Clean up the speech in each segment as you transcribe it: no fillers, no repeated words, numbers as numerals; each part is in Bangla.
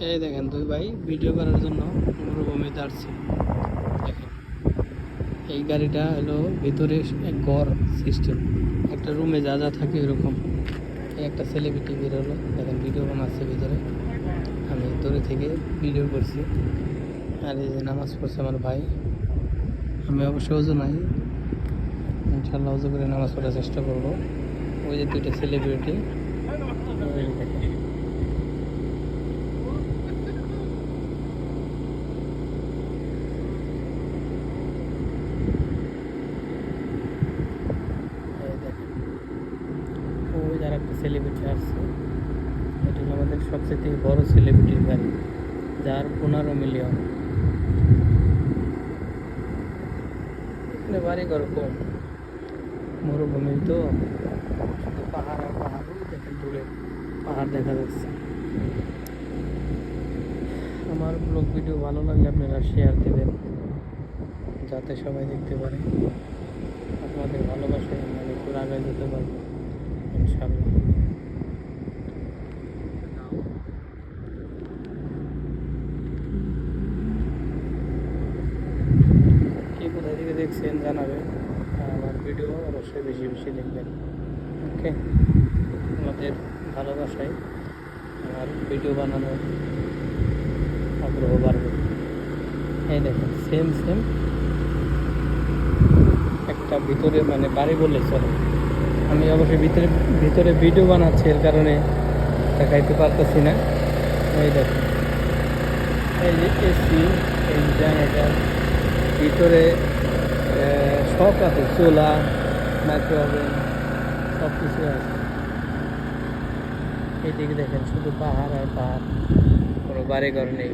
এই দেখেন দুই ভাই ভিডিও করার জন্য মরুভূমিতে আসছে। দেখেন এই গাড়িটা হলো ভিতরে এক ঘর সিস্টেম, একটা রুমে যা যা থাকে এরকম। এই একটা সেলিব্রিটি বের হলো, দেখেন ভিডিও বানাচ্ছে ভিতরে। আমি দূরে থেকে ভিডিও করছি। আর এই যে নামাজ পড়ছে আমার ভাই। আমি অবশ্য ওজু নাই, ইনশাল্লাহ ওজু করে নামাজ পড়ার চেষ্টা করবো। ওই যে দুইটা সেলিব্রিটি দেখেন। ওই যার একটা সেলিব্রিটি আসছে, এটা হলো আমাদের সবচেয়ে বড় সেলিব্রিটির গাড়ি, যার 15 মিলিয়ন। এখানে বাড়ি ঘর কম, মরুভূমি তো, শুধু পাহাড় আর পাহাড়। ওই দেখেন দূরে পাহাড় দেখা যাচ্ছে। আমার ব্লগ ভিডিও ভালো লাগলে আপনারা শেয়ার দেবেন, যাতে সবাই দেখতে পারে। আপনাদের ভালোবাসায় আমরা একটু আগায় যেতে পারবো ইনশাল্লাহ। কে কোথায় থেকে দেখছেন জানাবেন, আর আমার ভিডিও অবশ্যই বেশি বেশি দেখবেন। ওকে, আমাদের ভালোবাসায় আমার ভিডিও বানানোর আগ্রহ বাড়বে। এই দেখেন সেম সেম একটা ভিতরে, মানে বাড়ি বললে চলে। আমি অবশ্যই ভিতরে ভিতরে ভিডিও বানাচ্ছি, এর কারণে দেখাইতে পারতেছি না। এই দেখেন এই যে এসি, এই জেনারেটার, ভিতরে সব আছে, চুলা, মাইক্রো ওভেন, সব কিছু আছে। এইদিকে দেখেন শুধু পাহাড় আর পাহাড়, কোনো বাড়িঘর নেই।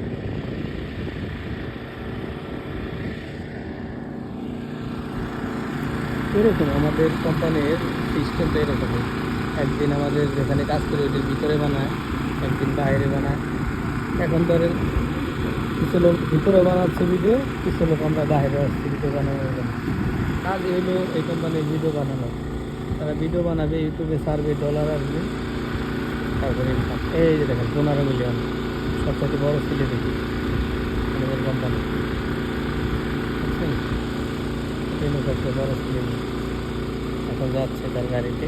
এরকম আমাদের কোম্পানির সিস্টেমটা এরকমই। একদিন আমাদের যেখানে কাজ করে ওইটার ভিতরে বানায়, একদিন বাইরে বানায়। এখন ধরেন কিছু লোক ভিতরে বানাচ্ছে ভিডিও, কিছু লোক আমরা বাইরে আসছি ভিডিও বানানোর জন্য। কাজই হলো এই কোম্পানির ভিডিও বানানো। তারা ভিডিও বানাবে, ইউটিউবে ছাড়বে, ডলার আসবে, তারপরে ইনকাম। এই যে দেখেন 15 মিলিয়ন, সবথেকে বড় সেলিব্রিটি আমাদের কোম্পানি। বুঝছেন, সবচেয়ে বড় সেলিব্রিটি এখন যাচ্ছে তার গাড়িতে।